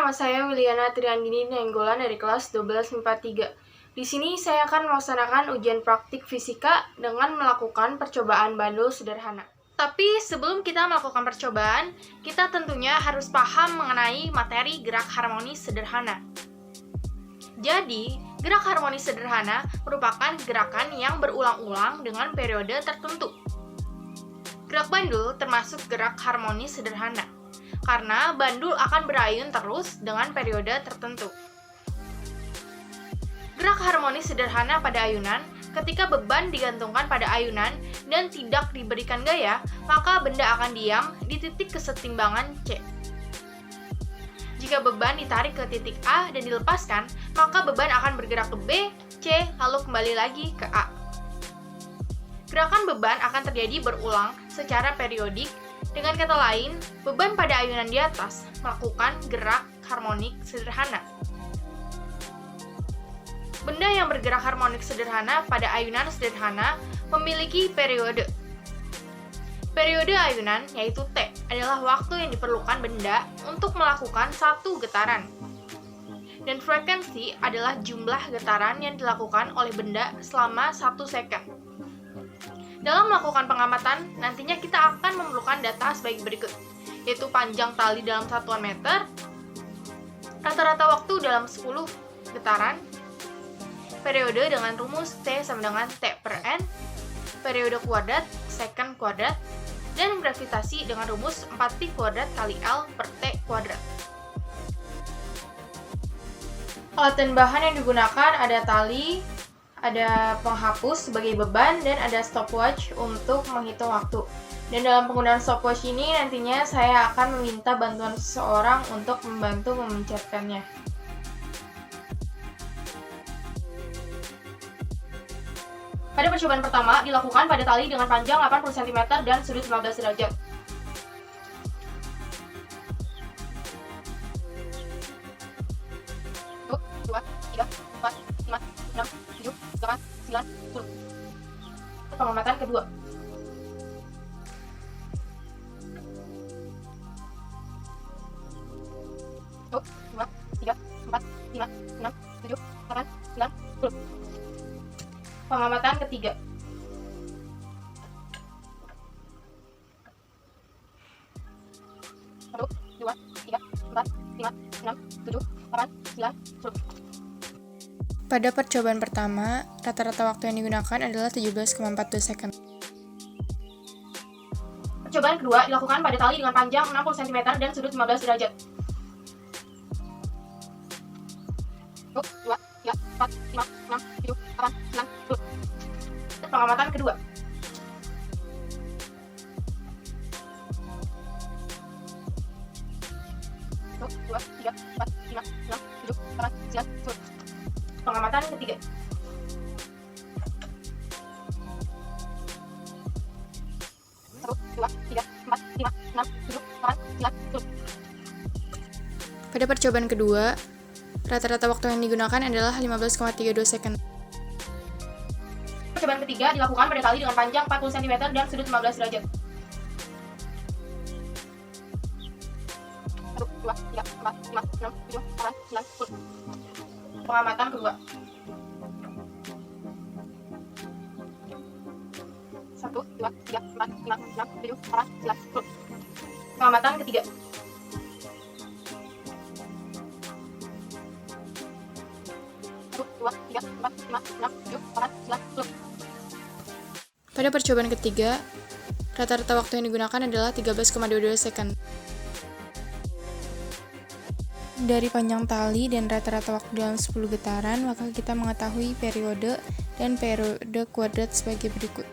nama saya Wiliana Triandini Nenggolan dari kelas 12 MIPA 3. Di sini saya akan melaksanakan ujian praktik fisika dengan melakukan percobaan bandul sederhana. Tapi sebelum kita melakukan percobaan, kita tentunya harus paham mengenai materi gerak harmonis sederhana. Jadi, gerak harmonis sederhana merupakan gerakan yang berulang-ulang dengan periode tertentu. Gerak bandul termasuk gerak harmonis sederhana, karena bandul akan berayun terus dengan periode tertentu. Gerak harmonis sederhana pada ayunan, ketika beban digantungkan pada ayunan dan tidak diberikan gaya, maka benda akan diam di titik kesetimbangan C. Jika beban ditarik ke titik A dan dilepaskan, maka beban akan bergerak ke B, C, lalu kembali lagi ke A. Gerakan beban akan terjadi berulang secara periodik. Dengan kata lain, beban pada ayunan di atas melakukan gerak harmonik sederhana. Benda yang bergerak harmonik sederhana pada ayunan sederhana memiliki periode. Periode ayunan, yaitu T, adalah waktu yang diperlukan benda untuk melakukan satu getaran. Dan frekuensi adalah jumlah getaran yang dilakukan oleh benda selama 1 second. Dalam melakukan pengamatan, nantinya kita akan memerlukan data sebagai berikut, yaitu panjang tali dalam satuan meter, rata-rata waktu dalam 10 getaran, periode dengan rumus T sama dengan T per N, periode kuadrat, second kuadrat, dan gravitasi dengan rumus 4P kuadrat kali L per T kuadrat. Alat dan bahan yang digunakan ada tali, ada penghapus sebagai beban, dan ada stopwatch untuk menghitung waktu. Dan dalam penggunaan stopwatch ini nantinya saya akan meminta bantuan seseorang untuk membantu memencetkannya. Pada percobaan pertama dilakukan pada tali dengan panjang 80 cm dan sudut 15 derajat. Pengamatan kedua. Pengamatan ketiga. Pada percobaan pertama, rata-rata waktu yang digunakan adalah 17,42 second. Percobaan kedua dilakukan pada tali dengan panjang 60 cm dan sudut 15 derajat. 1, 2, 3, 4, 5, 6, 7, 8, 9, 10. Pengamatan kedua. Pengamatan ketiga. Pada percobaan kedua, rata-rata waktu yang digunakan adalah 15,32 second. Percobaan ketiga dilakukan pada tali dengan panjang 40 cm dan sudut 15 derajat. 1, 2, 3, 4, 5, 6, 7, 8, 9, 10. Pengamatan kedua. 1, 2, 3, 4, 5, 6, 7, 8, 9, 10. Pengamatan ketiga. 1, 2, 3, 4, 5, 6, 7, 8, 9, 10. Pada percobaan ketiga, rata-rata waktu yang digunakan adalah 13,22 second. Dari panjang tali dan rata-rata waktu dalam 10 getaran, maka kita mengetahui periode dan periode kuadrat sebagai berikut.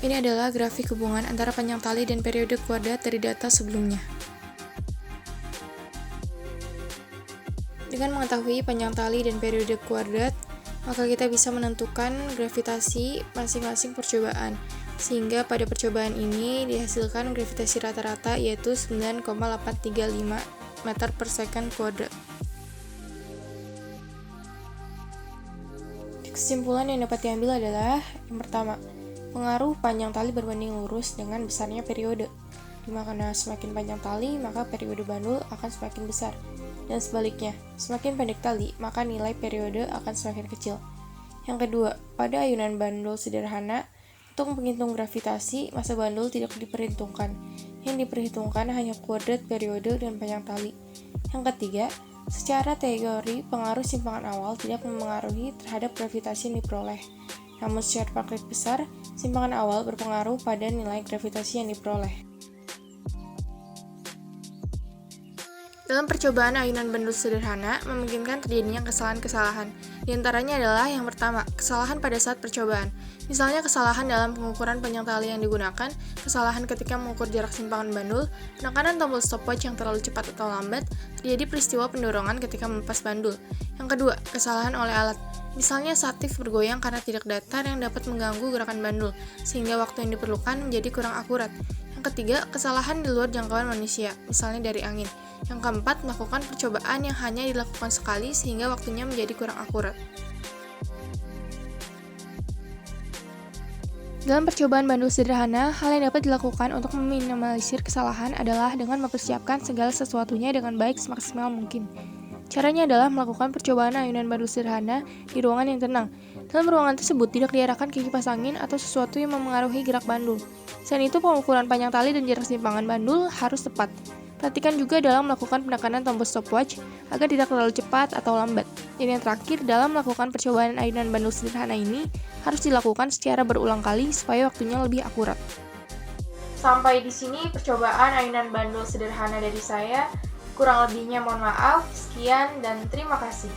Ini adalah grafik hubungan antara panjang tali dan periode kuadrat dari data sebelumnya. Dengan mengetahui panjang tali dan periode kuadrat, maka kita bisa menentukan gravitasi masing-masing percobaan, sehingga pada percobaan ini dihasilkan gravitasi rata-rata yaitu 9,835 meter per second kuadrat. Kesimpulan yang dapat diambil adalah yang pertama, Pengaruh panjang tali berbanding lurus dengan besarnya periode. Dimana semakin panjang tali, maka periode bandul akan semakin besar. Dan sebaliknya, semakin pendek tali, maka nilai periode akan semakin kecil. Yang kedua, pada ayunan bandul sederhana, untuk menghitung gravitasi, masa bandul tidak diperhitungkan. Yang diperhitungkan hanya kuadrat periode dan panjang tali. Yang ketiga, secara teori, pengaruh simpangan awal tidak memengaruhi terhadap gravitasi yang diperoleh. Namun secara praktik besar, simpangan awal berpengaruh pada nilai gravitasi yang diperoleh. Dalam percobaan ayunan bandul sederhana, memungkinkan terjadinya kesalahan-kesalahan. Di antaranya adalah yang pertama, kesalahan pada saat percobaan. Misalnya kesalahan dalam pengukuran panjang tali yang digunakan, kesalahan ketika mengukur jarak simpangan bandul, penekanan tombol stopwatch yang terlalu cepat atau lambat, terjadi peristiwa pendorongan ketika melepas bandul. Yang kedua, kesalahan oleh alat. Misalnya satif bergoyang karena tidak datar yang dapat mengganggu gerakan bandul, sehingga waktu yang diperlukan menjadi kurang akurat. Yang ketiga, kesalahan di luar jangkauan manusia, misalnya dari angin. Yang keempat, melakukan percobaan yang hanya dilakukan sekali sehingga waktunya menjadi kurang akurat. Dalam percobaan bandul sederhana, hal yang dapat dilakukan untuk meminimalisir kesalahan adalah dengan mempersiapkan segala sesuatunya dengan baik semaksimal mungkin. Caranya adalah melakukan percobaan ayunan bandul sederhana di ruangan yang tenang. Dalam ruangan tersebut tidak diarahkan ke kipas angin atau sesuatu yang memengaruhi gerak bandul. Selain itu, pengukuran panjang tali dan jarak simpangan bandul harus tepat. Perhatikan juga dalam melakukan penekanan tombol stopwatch agar tidak terlalu cepat atau lambat. Dan yang terakhir, dalam melakukan percobaan ayunan bandul sederhana ini harus dilakukan secara berulang kali supaya waktunya lebih akurat. Sampai di sini percobaan ayunan bandul sederhana dari saya. Kurang lebihnya mohon maaf. Sekian dan terima kasih.